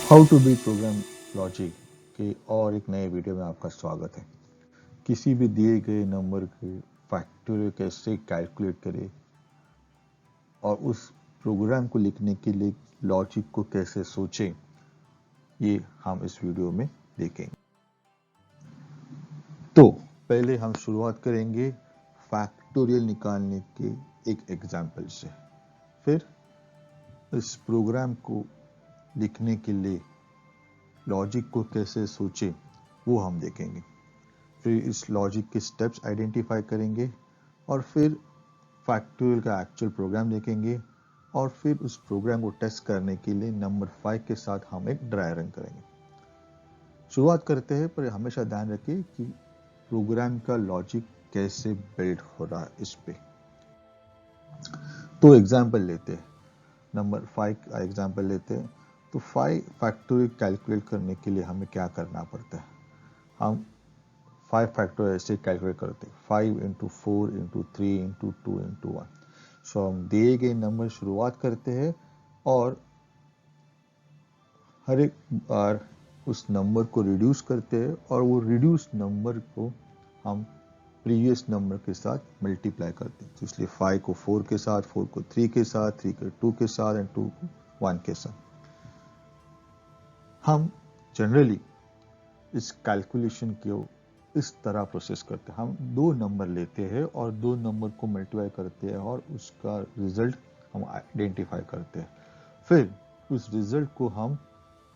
How to be program logic के और एक नए वीडियो में आपका स्वागत है। किसी भी दिए गए नंबर के फैक्टोरियल कैसे कैलकुलेट करें और उस प्रोग्राम को लिखने के लिए लॉजिक को कैसे सोचें, ये हम इस वीडियो में देखेंगे। तो पहले हम शुरुआत करेंगे फैक्टोरियल निकालने के एक एग्जाम्पल से। फिर इस प्रोग्राम को लिखने के लिए लॉजिक को कैसे सोचें वो हम देखेंगे। फिर इस लॉजिक के स्टेप्स आइडेंटिफाई करेंगे और फिर फैक्टोरियल का एक्चुअल प्रोग्राम देखेंगे और फिर उस प्रोग्राम को टेस्ट करने के लिए नंबर 5 के साथ हम एक ड्राई रन करेंगे। शुरुआत करते हैं, पर हमेशा ध्यान रखिए कि प्रोग्राम का लॉजिक कैसे बिल्ड हो रहा है इस पे। तो एग्जाम्पल लेते हैं, नंबर 5 का एग्जाम्पल लेते हैं। तो 5 फैक्टोरियल कैलकुलेट करने के लिए हमें क्या करना पड़ता है? हम 5 फैक्टर ऐसे कैलकुलेट करते हैं, 5 इंटू 4 इंटू 3 इंटू 2 इंटू 1। सो हम दिए गए नंबर शुरुआत करते हैं और हर एक बार उस नंबर को रिड्यूस करते हैं और वो रिड्यूस नंबर को हम प्रीवियस नंबर के साथ मल्टीप्लाई करते हैं। तो इसलिए 5 को 4 के साथ, 4 को 3 के साथ, 3 को 2 के साथ एंड 2 को 1 के साथ। हम जनरली इस कैलकुलेशन को इस तरह प्रोसेस करते हैं। हम दो नंबर लेते हैं और दो नंबर को मल्टीप्लाई करते हैं और उसका रिजल्ट हम आइडेंटिफाई करते हैं। फिर उस रिजल्ट को हम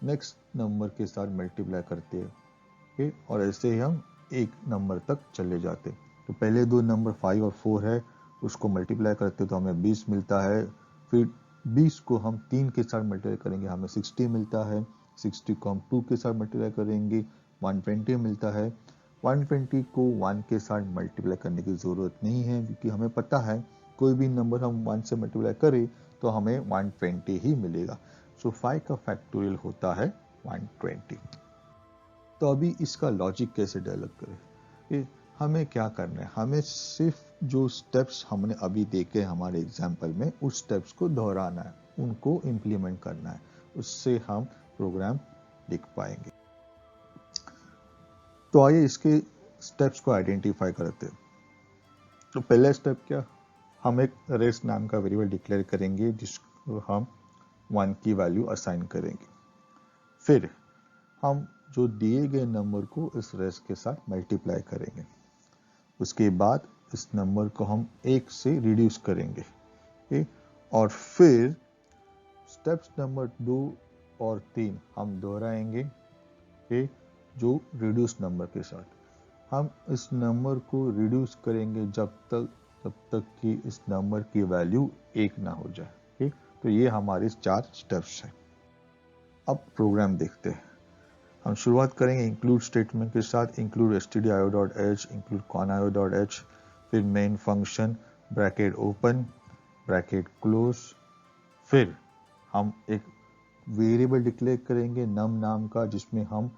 नेक्स्ट नंबर के साथ मल्टीप्लाई करते हैं, ओके? और ऐसे ही हम एक नंबर तक चले जाते हैं। तो पहले दो नंबर 5 और 4 है, उसको मल्टीप्लाई करते हैं तो हमें 20 मिलता है। फिर 20 को हम 3 के साथ मल्टीप्लाई करेंगे, हमें 60 मिलता है। 60 को हम 2 के साथ मल्टीप्लाई करेंगे, 120 मिलता है। 120 को 1 के साथ मल्टीप्लाई करने की ज़रूरत नहीं है, क्योंकि हमें पता है कोई भी नंबर हम 1 से मल्टीप्लाई करें तो हमें 120 ही मिलेगा। सो 5 का फैक्टोरियल होता है 120। तो अभी इसका लॉजिक कैसे डेवलप करें? कि हमें क्या करना है? हमें सिर्फ जो स्टेप्स हमने अभी देखे हमारे एग्जाम्पल में, उस स्टेप्स को दोहराना है, उनको इम्प्लीमेंट करना है। उससे हम प्रोग्राम लिख पाएंगे। तो आइए इसके स्टेप्स को आइडेंटिफाई करते हैं। तो पहला स्टेप क्या? हम एक रेस नाम का वेरिएबल डिक्लेयर करेंगे जिसको हम 1 की वैल्यू असाइन करेंगे। फिर हम जो दिए गए नंबर को इस रेस के साथ मल्टीप्लाई करेंगे। उसके बाद इस नंबर को हम 1 से रिड्यूस करेंगे, और फिर स्टेप्स नंबर 2 और 3 हम दोहराएंगे, जो रिड्यूस नंबर के साथ। हम इस नंबर को रिड्यूस करेंगे जब तक कि इस नंबर की वैल्यू 1 ना हो जाए, ठीक? तो ये हमारे 4 स्टेप्स हैं। अब प्रोग्राम देखते हैं। हम शुरुआत करेंगे इंक्लूड स्टेटमेंट के साथ, इंक्लूड stdio.h, इंक्लूड conio.h, फिर main function bracket open bracket close. फिर हम एक वेरिएबल डिक्लेयर करेंगे नम नाम का, जिसमें हम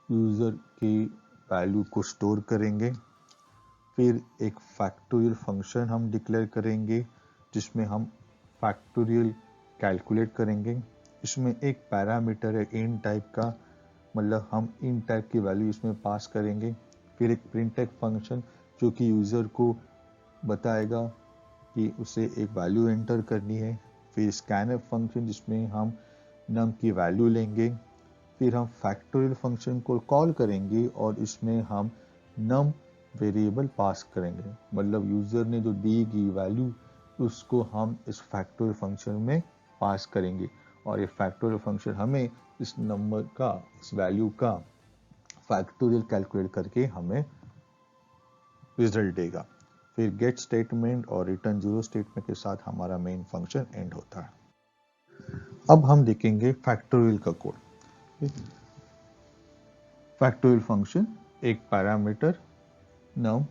यूजर की वैल्यू को स्टोर करेंगे। फिर एक फैक्टोरियल फंक्शन हम डिक्लेयर करेंगे जिसमें हम फैक्टोरियल कैलकुलेट करेंगे। इसमें एक पैरामीटर है इन टाइप का, मतलब हम इन टाइप की वैल्यू इसमें पास करेंगे। फिर एक प्रिंटफ फंक्शन जो कि यूजर को बताएगा कि उसे एक वैल्यू एंटर करनी है। फिर स्कैनफ फंक्शन जिसमें हम नम की वैल्यू लेंगे। फिर हम फैक्टोरियल फंक्शन को कॉल करेंगे और इसमें हम नम वेरिएबल पास करेंगे, मतलब यूजर ने जो दी गई वैल्यू उसको हम इस फैक्टोरियल फंक्शन में पास करेंगे और ये फैक्टोरियल फंक्शन हमें इस नंबर का, इस वैल्यू का फैक्टोरियल कैलकुलेट करके हमें रिजल्ट देगा। फिर गेट स्टेटमेंट और रिटर्न 0 स्टेटमेंट के साथ हमारा मेन फंक्शन एंड होता है। अब हम देखेंगे फैक्टोरियल का कोड। फैक्टोरियल फंक्शन एक पैरामीटर नम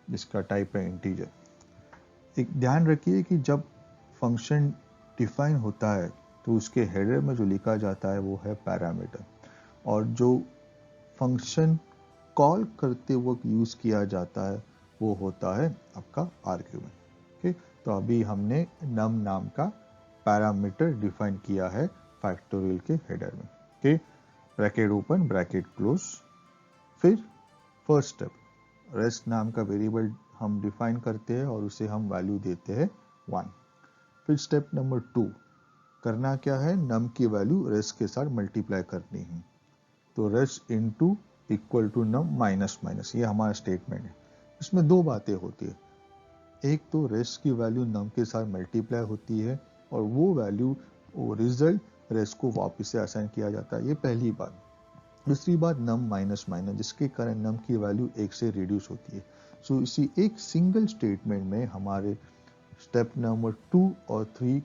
जिसका टाइप है इंटीजर। एक ध्यान रखिए कि जब फंक्शन डिफाइन होता है तो उसके हेडर में जो लिखा जाता है वो है पैरामीटर, और जो फंक्शन कॉल करते वक्त यूज किया जाता है वो होता है आपका आर्ग्यूमेंट। ओके, तो अभी हमने नम नाम का पैरामीटर डिफाइन किया है फैक्टोरियल के हेडर में। Okay, bracket open bracket close. फिर फर्स्ट स्टेप, रेस्ट नाम का वेरिएबल हम डिफाइन करते हैं और उसे हम वैल्यू देते हैं 1। फिर स्टेप नंबर 2, करना क्या है, नम की वैल्यू रेस्ट के साथ मल्टीप्लाई करनी है। तो rest into equal to num minus minus, ये हमारा स्टेटमेंट है। इसमें दो बातें होती है, एक तो रेस्ट की वैल्यू नम के साथ मल्टीप्लाई होती है और वो वैल्यू वो रिजल्ट रेस्ट को वापस से असाइन किया जाता है, ये पहली बात। दूसरी बात, नम माइनस माइनस, जिसके कारण नम की वैल्यू 1 से रिड्यूस होती है। सो इसी एक सिंगल स्टेटमेंट में हमारे स्टेप नंबर 2 और 3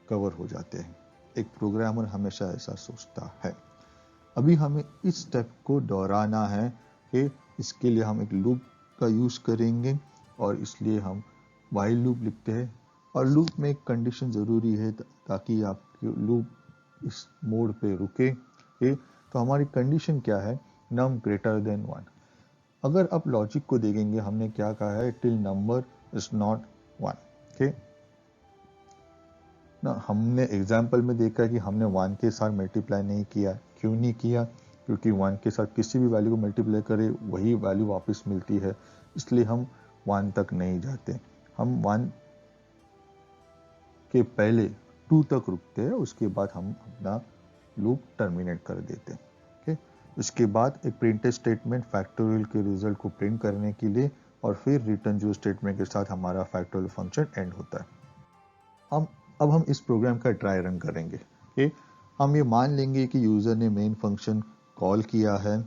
कवर हो जाते हैं। एक प्रोग्रामर हमेशा ऐसा सोचता है। अभी हमें इस स्टेप को दोहराना है कि इसके लिए हम एक लूप का यूज करेंगे और इसलिए हम व्हाइल लूप लिखते हैं। और लूप में एक कंडीशन जरूरी है ताकि आपकी लूप इस मोड पे रुके। तो हमारी कंडीशन क्या है, नम ग्रेटर देन 1। अगर आप लॉजिक को देखेंगे, हमने क्या कहा है, till number is not 1। Okay ना, हमने एग्जाम्पल में देखा कि हमने 1 के साथ मल्टीप्लाई नहीं किया। क्यों नहीं किया, क्योंकि 1 के साथ किसी भी वैल्यू को मल्टीप्लाई करें वही वैल्यू वापस मिलती है, इसलिए हम 1 तक नहीं जाते। हम 1 के पहले 2 तक रुकते हैं, उसके बाद हम अपना लूप टर्मिनेट कर देते हैं। ओके, उसके बाद एक प्रिंट स्टेटमेंट फैक्टोरियल के रिजल्ट को प्रिंट करने के लिए, और फिर रिटर्न जो स्टेटमेंट के साथ हमारा फैक्टोरियल फंक्शन एंड होता है। अब हम इस प्रोग्राम का ट्राई रन करेंगे। ओके, हम ये मान लेंगे कि यूजर ने मेन फंक्शन कॉल किया है,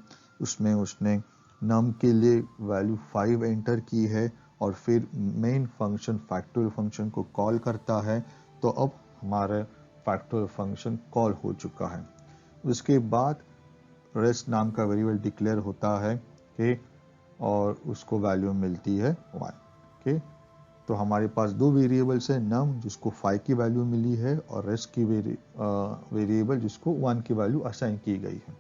उसमें उसने नम के लिए वैल्यू 5 एंटर की है और फिर मेन फंक्शन फैक्टोरियल फंक्शन को कॉल करता है। तो अब हमारा फैक्टोरियल फंक्शन कॉल हो चुका है। उसके बाद रेस्ट नाम का वेरिएबल डिक्लेयर होता है कि और उसको वैल्यू मिलती है 1। ओके, तो हमारे पास दो वेरिएबल्स है, नम जिसको 5 की वैल्यू मिली है और रेस्ट की वेरिएबल जिसको 1 की वैल्यू असाइन की गई है।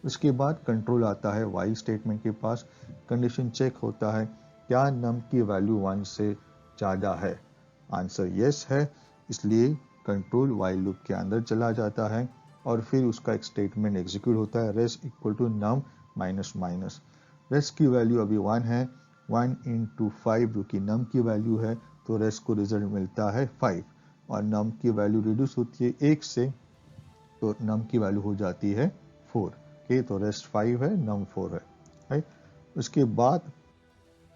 उसके बाद कंट्रोल आता है वाइल स्टेटमेंट के पास, कंडीशन चेक होता है क्या नम की वैल्यू 1 से ज़्यादा है। आंसर यस है, इसलिए कंट्रोल वाइल लूप के अंदर चला जाता है और फिर उसका एक स्टेटमेंट एग्जीक्यूट होता है, rest equal to num minus minus. Rest की वैल्यू अभी 1 है, 1 इंटू 5 जो कि नम की वैल्यू है, तो रेस्ट को रिजल्ट मिलता है 5 और नम की वैल्यू रिड्यूस होती है 1 से, तो नम की वैल्यू हो जाती है 4। ओके, तो रेस्ट 5 है, नम 4 है, राइट। उसके बाद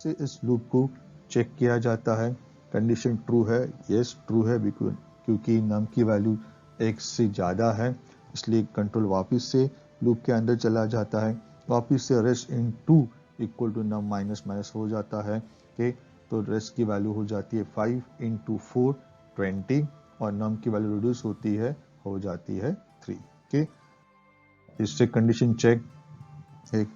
से इस लूप को चेक किया जाता है, कंडीशन ट्रू है, यस ट्रू है, क्योंकि नम की वैल्यू 1 से ज़्यादा है, इसलिए कंट्रोल वापस से लूप के अंदर चला जाता है। वापस से rest in 2 equal to num minus minus हो जाता है। ओके, तो रेस्ट की वैल्यू हो जाती है 5 इंटू 4 20 और नम की वैल्यू रिड्यूस होती है, हो जाती है 3। ओके, इससे कंडीशन चेक, एक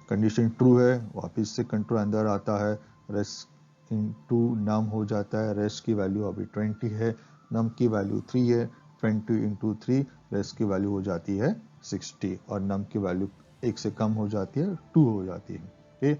कंडीशन ट्रू है, वापस से कंट्रोल अंदर आता है, रेस्ट इनटू नम हो जाता है, रेस्ट की वैल्यू अभी 20 है, नम की वैल्यू 3 है, 20 इंटू 3 रेस्ट की वैल्यू हो जाती है 60 और नम की वैल्यू 1 से कम हो जाती है, 2 हो जाती है।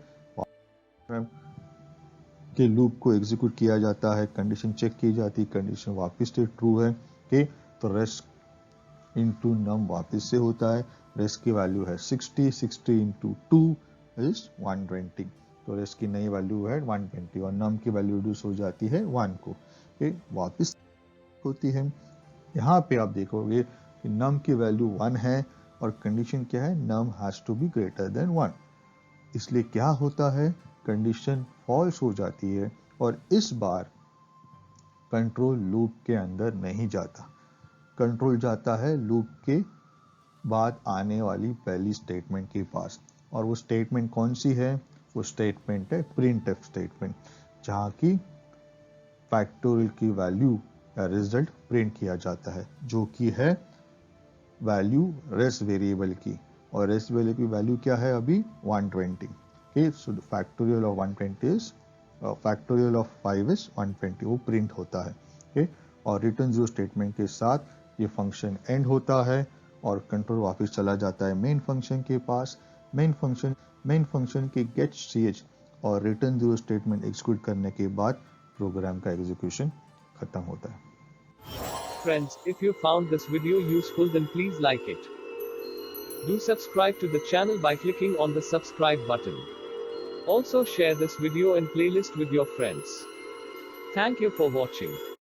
के लूप को एग्जीक्यूट किया जाता है, कंडीशन चेक की जाती है, कंडीशन वापस से ट्रू है। ओके, तो रेस्ट इंटू नम वापस से होता है, रेस्ट की वैल्यू है 60, 60 इंटू 2 इज 120, तो रेस्ट की नई वैल्यू है 120 और नम की वैल्यू रिड्यूस हो जाती है 1 को, वापस होती है। यहाँ पे आप देखोगे कि नम की वैल्यू 1 है और कंडीशन क्या है, num has to be greater than 1, इसलिए क्या होता है, कंडीशन फॉल्स हो जाती है और इस बार कंट्रोल लूप के अंदर नहीं जाता, कंट्रोल जाता है लूप के बाद आने वाली पहली स्टेटमेंट के पास। और वो स्टेटमेंट कौन सी है, वो स्टेटमेंट है प्रिंटफ स्टेटमेंट, जहाँ की फैक्टोरियल की वैल्यू या रिजल्ट प्रिंट किया जाता है, जो कि है वैल्यू रेस्ट वेरिएबल की, और रेस्ट वेरिएबल की वैल्यू क्या है अभी 120। Okay, so factorial of 120 is factorial of 5 is 120, वो प्रिंट होता है। ओके, और रिटर्न जो स्टेटमेंट के साथ ये फंक्शन एंड होता है और कंट्रोल वापस चला जाता है मेन फंक्शन के पास। मेन फंक्शन के गेट ch और रिटर्न जीरो स्टेटमेंट एग्जीक्यूट करने के बाद प्रोग्राम का एग्जीक्यूशन खत्म होता है। friends, if you found this video useful then please like it. Do subscribe to the channel by clicking on the subscribe button. Also share this video and playlist with your friends. Thank you for watching.